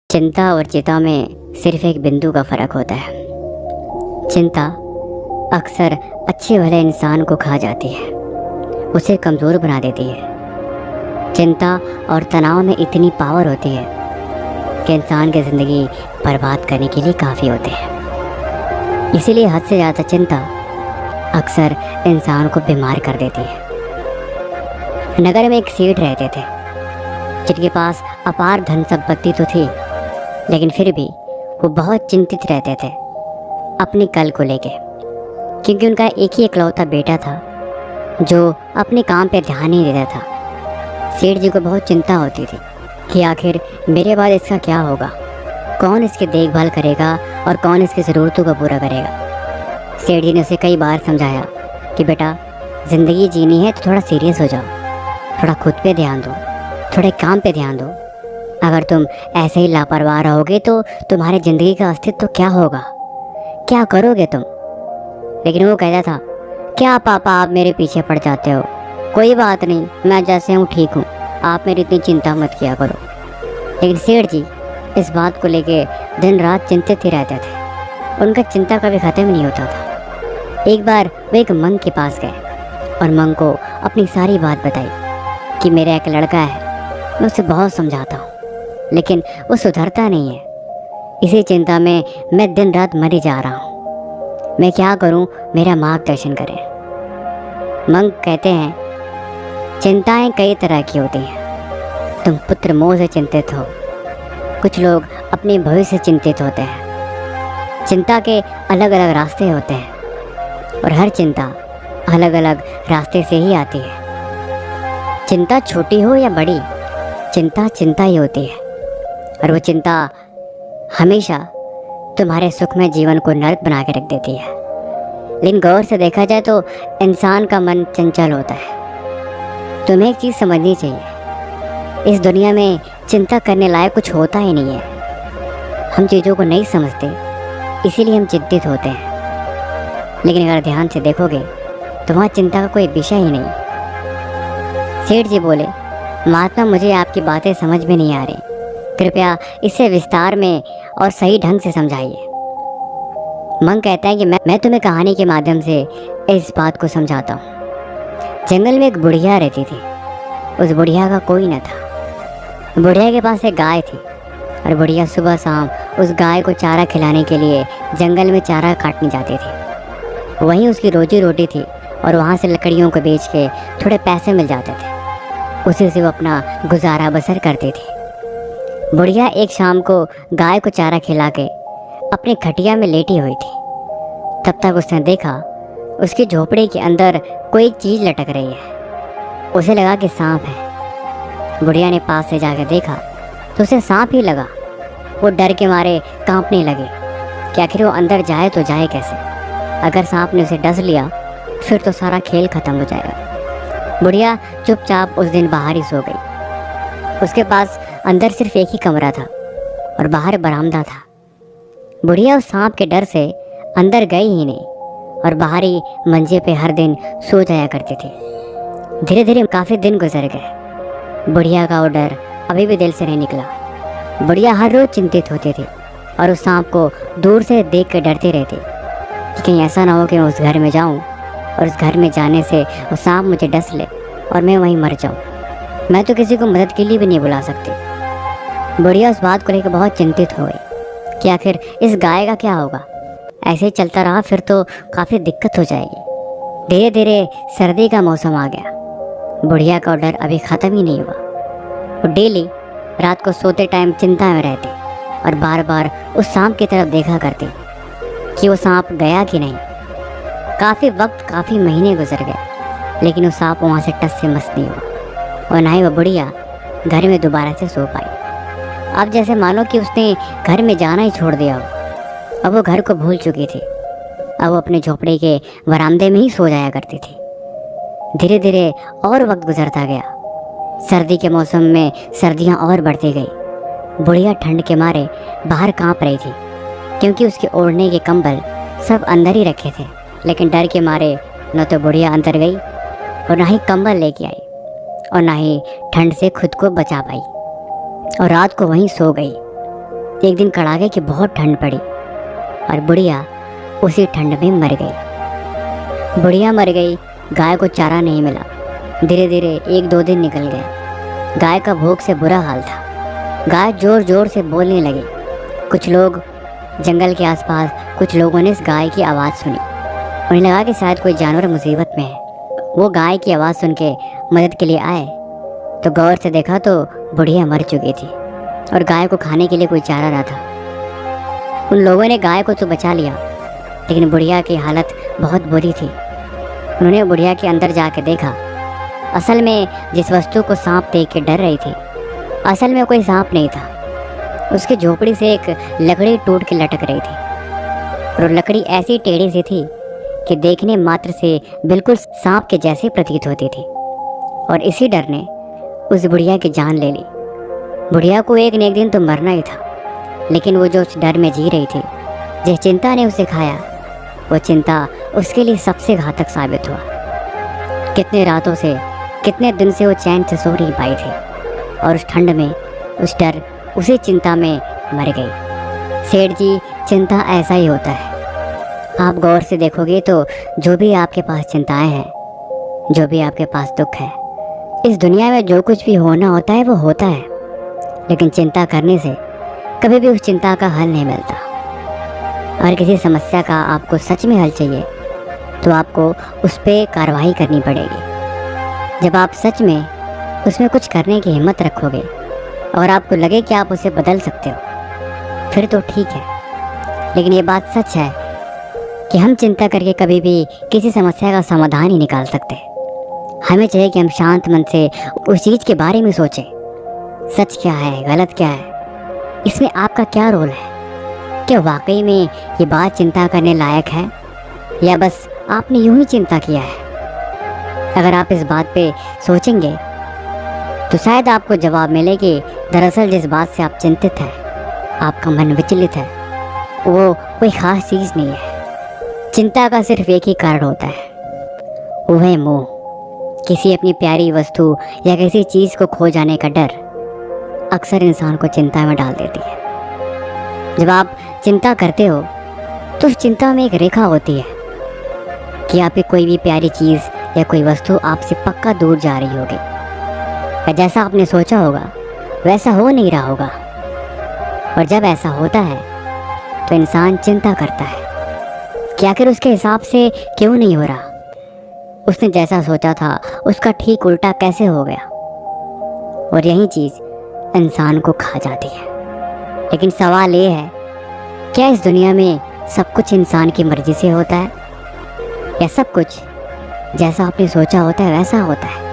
चिंता और चिता में सिर्फ एक बिंदु का फर्क होता है। चिंता अक्सर अच्छे भले इंसान को खा जाती है, उसे कमज़ोर बना देती है। चिंता और तनाव में इतनी पावर होती है कि इंसान की ज़िंदगी बर्बाद करने के लिए काफ़ी होते हैं। इसीलिए हद से ज़्यादा चिंता अक्सर इंसान को बीमार कर देती है। नगर में एक सेठ रहते थे जिनके पास अपार धन संपत्ति तो थी, लेकिन फिर भी वो बहुत चिंतित रहते थे अपने कल को लेके, क्योंकि उनका एक ही इकलौता बेटा था जो अपने काम पे ध्यान नहीं देता था। सेठ जी को बहुत चिंता होती थी कि आखिर मेरे बाद इसका क्या होगा, कौन इसकी देखभाल करेगा और कौन इसकी ज़रूरतों को पूरा करेगा। सेठ जी ने उसे कई बार समझाया कि बेटा, ज़िंदगी जीनी है तो थोड़ा सीरियस हो जाओ, थोड़ा खुद पे ध्यान दो, थोड़े काम पे ध्यान दो। अगर तुम ऐसे ही लापरवाह रहोगे तो तुम्हारी ज़िंदगी का अस्तित्व क्या होगा, क्या करोगे तुम। लेकिन वो कहता था, क्या पापा आप मेरे पीछे पड़ जाते हो, कोई बात नहीं, मैं जैसे हूँ ठीक हूँ, आप मेरी इतनी चिंता मत किया करो। लेकिन सेठ जी इस बात को लेके दिन रात चिंतित ही रहते थे, उनका चिंता कभी ख़त्म नहीं होता था। एक बार वे एक मंक के पास गए और मंक को अपनी सारी बात बताई कि मेरा एक लड़का है, मैं उसे बहुत समझाता हूँ लेकिन वो सुधरता नहीं है। इसी चिंता में मैं दिन रात मरी जा रहा हूँ, मैं क्या करूँ, मेरा मार्गदर्शन करें। मंक कहते हैं, चिंताएं कई तरह की होती हैं। तुम पुत्र मोह से चिंतित हो, कुछ लोग अपने भविष्य से चिंतित होते हैं। चिंता के अलग अलग रास्ते होते हैं और हर चिंता अलग अलग रास्ते से ही आती है। चिंता छोटी हो या बड़ी, चिंता चिंता ही होती है, और वो चिंता हमेशा तुम्हारे सुखमय जीवन को नर्क बना के रख देती है। लेकिन गौर से देखा जाए तो इंसान का मन चंचल होता है। तुम्हें एक चीज़ समझनी चाहिए, इस दुनिया में चिंता करने लायक कुछ होता ही नहीं है। हम चीज़ों को नहीं समझते, इसीलिए हम चिंतित होते हैं। लेकिन अगर ध्यान से देखोगे तो वहाँ चिंता का कोई विषय ही नहीं। सेठ जी बोले, महात्मा, मुझे आपकी बातें समझ में नहीं आ रही, कृपया इसे विस्तार में और सही ढंग से समझाइए। मंक कहता है कि मैं तुम्हें कहानी के माध्यम से इस बात को समझाता हूँ। जंगल में एक बुढ़िया रहती थी। उस बुढ़िया का कोई न था। बुढ़िया के पास एक गाय थी और बुढ़िया सुबह शाम उस गाय को चारा खिलाने के लिए जंगल में चारा काटने जाती थी। वहीं उसकी रोजी रोटी थी और वहाँ से लकड़ियों को बेच के थोड़े पैसे मिल जाते थे, उसी से वो अपना गुजारा बसर करती थी। बुढ़िया एक शाम को गाय को चारा खिला के अपनी खटिया में लेटी हुई थी। तब तक उसने देखा उसकी झोपड़ी के अंदर कोई एक चीज़ लटक रही है। उसे लगा कि सांप है। बुढ़िया ने पास से जाकर देखा तो उसे सांप ही लगा। वो डर के मारे कांपने लगे कि आखिर वो अंदर जाए तो जाए कैसे। अगर सांप ने उसे डस लिया फिर तो सारा खेल ख़त्म हो जाएगा। बुढ़िया चुपचाप उस दिन बाहर ही सो गई। उसके पास अंदर सिर्फ एक ही कमरा था और बाहर बरामदा था। बुढ़िया उस सांप के डर से अंदर गई ही नहीं और बाहर ही मंजे पे हर दिन सो जाया करती थी। धीरे धीरे काफ़ी दिन गुजर गए। बुढ़िया का वो डर अभी भी दिल से नहीं निकला। बुढ़िया हर रोज़ चिंतित होती थी और उस सांप को दूर से देख कर डरती रहती कि कहीं ऐसा ना हो कि मैं उस घर में जाऊं और उस घर में जाने से वो सांप मुझे डस ले और मैं वहीं मर जाऊं। मैं तो किसी को मदद के लिए भी नहीं बुला सकती। बुढ़िया उस बात को लेकर बहुत चिंतित हो गई कि आखिर इस गाय का क्या होगा। ऐसे ही चलता रहा फिर तो काफ़ी दिक्कत हो जाएगी। धीरे धीरे सर्दी का मौसम आ गया। बुढ़िया का डर अभी ख़त्म ही नहीं हुआ। वो डेली रात को सोते टाइम चिंता में रहती और बार बार उस सांप की तरफ देखा करती कि वो सांप गया कि नहीं। काफ़ी वक्त, काफ़ी महीने गुजर गए, लेकिन वो सांप वहाँ से टस से मस नहीं हुआ और ना ही वह बुढ़िया घर में दोबारा से सो पाई। अब जैसे मानो कि उसने घर में जाना ही छोड़ दिया हो। अब वो घर को भूल चुकी थी। अब वो अपने झोपड़े के बरामदे में ही सो जाया करती थी। धीरे धीरे और वक्त गुजरता गया। सर्दी के मौसम में सर्दियाँ और बढ़ती गई। बुढ़िया ठंड के मारे बाहर कांप रही थी, क्योंकि उसके ओढ़ने के कंबल सब अंदर ही रखे थे। लेकिन डर के मारे न तो बुढ़िया अंदर गई और ना ही कंबल लेके आई और ना ही ठंड से खुद को बचा पाई और रात को वहीं सो गई। एक दिन कड़ाके की बहुत ठंड पड़ी और बुढ़िया उसी ठंड में मर गई। बुढ़िया मर गई, गाय को चारा नहीं मिला। धीरे धीरे 1-2 दिन निकल गए। गाय का भूख से बुरा हाल था। गाय जोर जोर से बोलने लगी। कुछ लोग जंगल के आसपास, कुछ लोगों ने इस गाय की आवाज़ सुनी। उन्हें लगा कि शायद कोई जानवर मुसीबत में है। वो गाय की आवाज़ सुन के मदद के लिए आए तो गौर से देखा तो बुढ़िया मर चुकी थी और गाय को खाने के लिए कोई चारा ना था। उन लोगों ने गाय को तो बचा लिया, लेकिन बुढ़िया की हालत बहुत बुरी थी। उन्होंने बुढ़िया के अंदर जाके देखा। असल में जिस वस्तु को सांप देख के डर रही थी, असल में कोई सांप नहीं था। उसकी झोपड़ी से एक लकड़ी टूट के लटक रही थी और लकड़ी ऐसी टेढ़ी सी थी कि देखने मात्र से बिल्कुल सांप के जैसी प्रतीत होती थी। और इसी डर ने उस बुढ़िया की जान ले ली। बुढ़िया को एक न एक दिन तो मरना ही था, लेकिन वो जो उस डर में जी रही थी, जिस चिंता ने उसे खाया, वो चिंता उसके लिए सबसे घातक साबित हुआ। कितने रातों से, कितने दिन से वो चैन से सो नहीं पाई थी और उस ठंड में, उस डर, उसी चिंता में मर गई। सेठ जी, चिंता ऐसा ही होता है। आप गौर से देखोगे तो जो भी आपके पास चिंताएं हैं, जो भी आपके पास दुख है, इस दुनिया में जो कुछ भी होना होता है वो होता है, लेकिन चिंता करने से कभी भी उस चिंता का हल नहीं मिलता। अगर किसी समस्या का आपको सच में हल चाहिए तो आपको उस पर कार्रवाई करनी पड़ेगी। जब आप सच में उसमें कुछ करने की हिम्मत रखोगे और आपको लगे कि आप उसे बदल सकते हो, फिर तो ठीक है। लेकिन ये बात सच है कि हम चिंता करके कभी भी किसी समस्या का समाधान ही निकाल सकते। हमें चाहिए कि हम शांत मन से उस चीज़ के बारे में सोचें। सच क्या है, गलत क्या है, इसमें आपका क्या रोल है? क्या वाकई में ये बात चिंता करने लायक है या बस आपने यूं ही चिंता किया है? अगर आप इस बात पे सोचेंगे तो शायद आपको जवाब मिले कि दरअसल जिस बात से आप चिंतित हैं, आपका मन विचलित है, वो कोई ख़ास चीज़ नहीं है। चिंता का सिर्फ एक ही कारण होता है, वो है मोह। किसी अपनी प्यारी वस्तु या किसी चीज़ को खो जाने का डर अक्सर इंसान को चिंता में डाल देती है। जब आप चिंता करते हो तो उस चिंता में एक रेखा होती है कि आपकी कोई भी प्यारी चीज़ या कोई वस्तु आपसे पक्का दूर जा रही होगी, या जैसा आपने सोचा होगा वैसा हो नहीं रहा होगा। और जब ऐसा होता है तो इंसान चिंता करता है कि आखिर उसके हिसाब से क्यों नहीं हो रहा, उसने जैसा सोचा था उसका ठीक उल्टा कैसे हो गया। और यही चीज़ इंसान को खा जाती है। लेकिन सवाल ये है, क्या इस दुनिया में सब कुछ इंसान की मर्जी से होता है या सब कुछ जैसा आपने सोचा होता है वैसा होता है?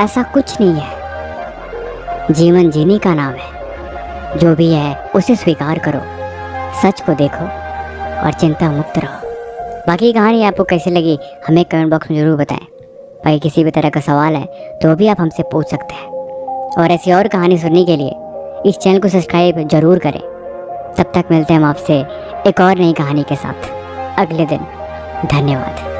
ऐसा कुछ नहीं है। जीवन जीने का नाम है। जो भी है उसे स्वीकार करो, सच को देखो और चिंता मुक्त रहो। बाकी कहानी आपको कैसी लगी हमें कमेंट बॉक्स में ज़रूर बताएं। बाकी किसी भी तरह का सवाल है तो भी आप हमसे पूछ सकते हैं। और ऐसी और कहानी सुनने के लिए इस चैनल को सब्सक्राइब जरूर करें। तब तक मिलते हैं हम आपसे एक और नई कहानी के साथ अगले दिन। धन्यवाद।